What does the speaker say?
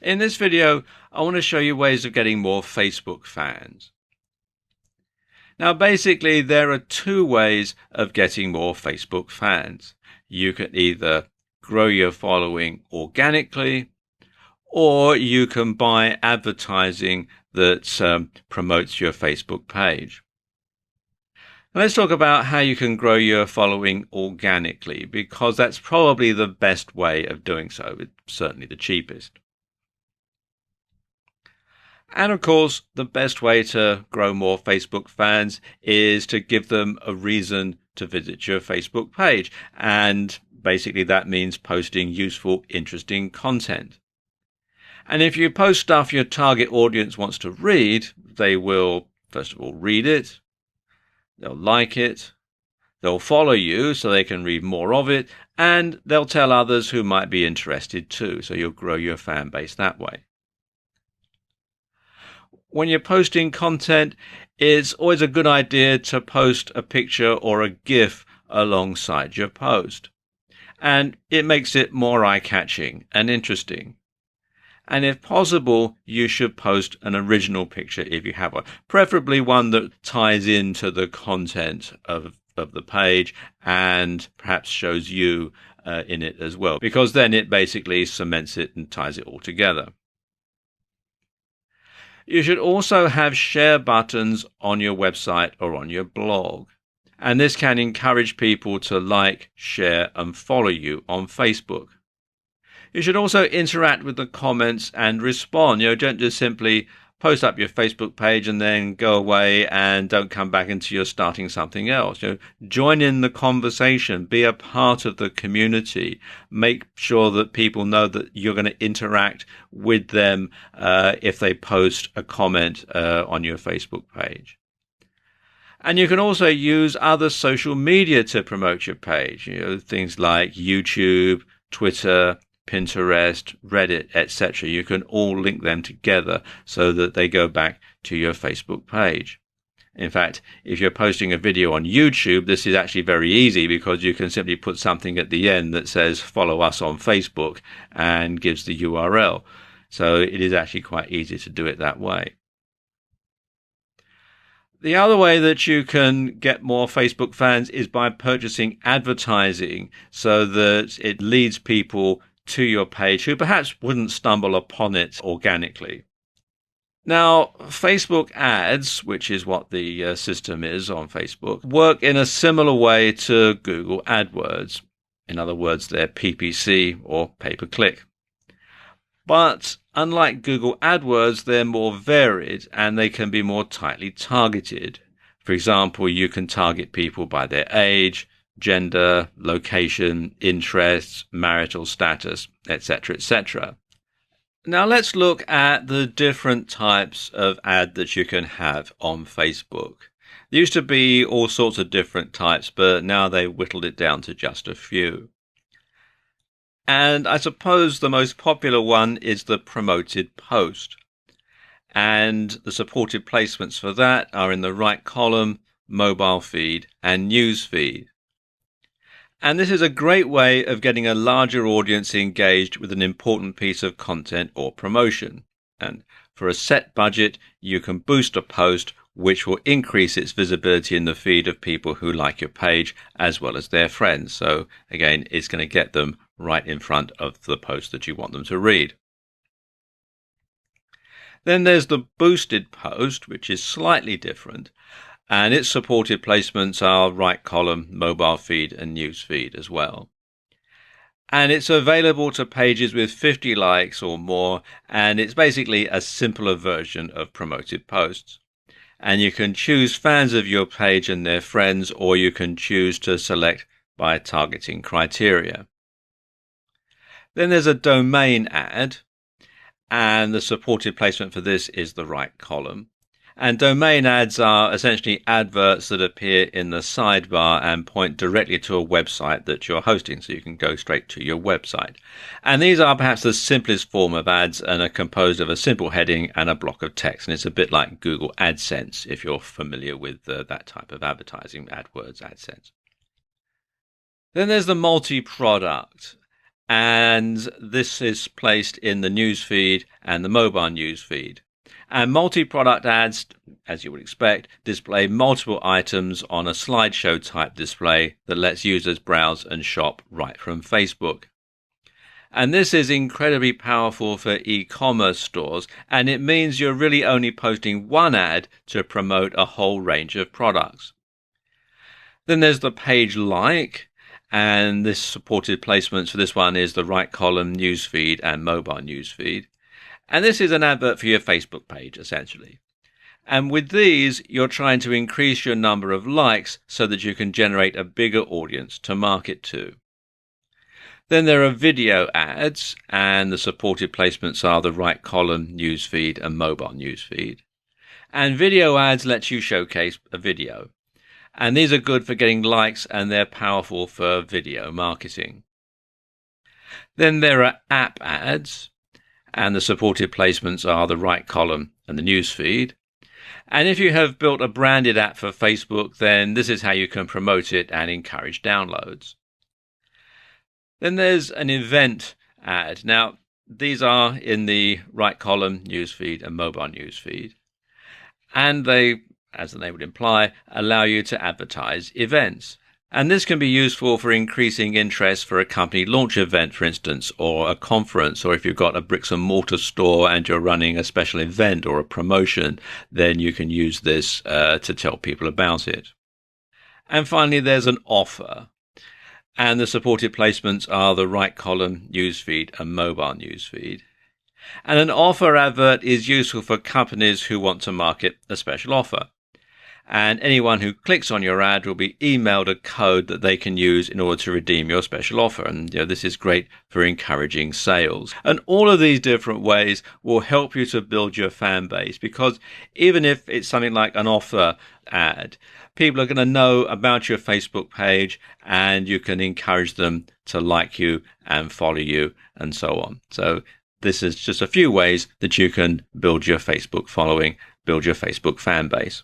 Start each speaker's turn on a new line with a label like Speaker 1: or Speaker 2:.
Speaker 1: In this video, I want to show you ways of getting more Facebook fans. Now, basically, there are two ways of getting more Facebook fans. You can either grow your following organically, or you can buy advertising that promotes your Facebook page. Let's talk about how you can grow your following organically, because that's probably the best way of doing so. It's certainly the cheapest. And of course, the best way to grow more Facebook fans is to give them a reason to visit your Facebook page. And basically that means posting useful, interesting content. And if you post stuff your target audience wants to read, they will, first of all, read it. They'll like it. They'll follow you so they can read more of it. And they'll tell others who might be interested too. So you'll grow your fan base that way. When you're posting content, it's always a good idea to post a picture or a GIF alongside your post. And it makes it more eye-catching and interesting. And if possible, you should post an original picture if you have one, preferably one that ties into the content of the page and perhaps shows you in it as well, because then it basically cements it and ties it all together. You should also have share buttons on your website or on your blog. And this can encourage people to like, share, and follow you on Facebook. You should also interact with the comments and respond. Don't just simply post up your Facebook page and then go away and don't come back until you're starting something else. Join in the conversation, be a part of the community, make sure that people know that you're going to interact with them if they post a comment on your Facebook page. And you can also use other social media to promote your page, things like YouTube, Twitter, Pinterest, Reddit, etc. You can all link them together so that they go back to your Facebook page. In fact, if you're posting a video on YouTube, this is actually very easy because you can simply put something at the end that says follow us on Facebook and gives the URL. So it is actually quite easy to do it that way. The other way that you can get more Facebook fans is by purchasing advertising so that it leads people to your page who perhaps wouldn't stumble upon it organically. Now, Facebook ads, which is what the system is on Facebook, work in a similar way to Google AdWords. In other words, they're PPC or pay-per-click. But unlike Google AdWords, they're more varied and they can be more tightly targeted. For example, you can target people by their age, gender, location, interests, marital status, etc., etc. Now let's look at the different types of ad that you can have on Facebook. There used to be all sorts of different types, but now they whittled it down to just a few. And I suppose the most popular one is the promoted post. And the supported placements for that are in the right column, mobile feed, and news feed. And this is a great way of getting a larger audience engaged with an important piece of content or promotion. And for a set budget, you can boost a post which will increase its visibility in the feed of people who like your page as well as their friends. So again, it's going to get them right in front of the post that you want them to read. Then there's the boosted post, which is slightly different. And its supported placements are right column, mobile feed, and news feed as well. And it's available to pages with 50 likes or more, and it's basically a simpler version of promoted posts. And you can choose fans of your page and their friends, or you can choose to select by targeting criteria. Then there's a domain ad, and the supported placement for this is the right column. And domain ads are essentially adverts that appear in the sidebar and point directly to a website that you're hosting, so you can go straight to your website. And these are perhaps the simplest form of ads and are composed of a simple heading and a block of text. And it's a bit like Google AdSense, if you're familiar with that type of advertising, AdWords, AdSense. Then there's the multi-product. And this is placed in the newsfeed and the mobile newsfeed. And multi-product ads, as you would expect, display multiple items on a slideshow type display that lets users browse and shop right from Facebook. And this is incredibly powerful for e-commerce stores, and it means you're really only posting one ad to promote a whole range of products. Then there's the page like, and this supported placements for this one is the right column newsfeed and mobile newsfeed. And this is an advert for your Facebook page, essentially. And with these, you're trying to increase your number of likes so that you can generate a bigger audience to market to. Then there are video ads, and the supported placements are the right column newsfeed and mobile newsfeed. And video ads lets you showcase a video. And these are good for getting likes, and they're powerful for video marketing. Then there are app ads, and the supported placements are the right column and the newsfeed. And if you have built a branded app for Facebook, then this is how you can promote it and encourage downloads. Then there's an event ad. Now, these are in the right column newsfeed and mobile newsfeed. And they, as the name would imply, allow you to advertise events. And this can be useful for increasing interest for a company launch event, for instance, or a conference, or if you've got a bricks and mortar store and you're running a special event or a promotion, then you can use this to tell people about it. And finally, there's an offer. And the supported placements are the right column newsfeed and mobile newsfeed. And an offer advert is useful for companies who want to market a special offer. And anyone who clicks on your ad will be emailed a code that they can use in order to redeem your special offer. And this is great for encouraging sales. And all of these different ways will help you to build your fan base, because even if it's something like an offer ad, people are going to know about your Facebook page, and you can encourage them to like you and follow you and so on. So this is just a few ways that you can build your Facebook following, build your Facebook fan base.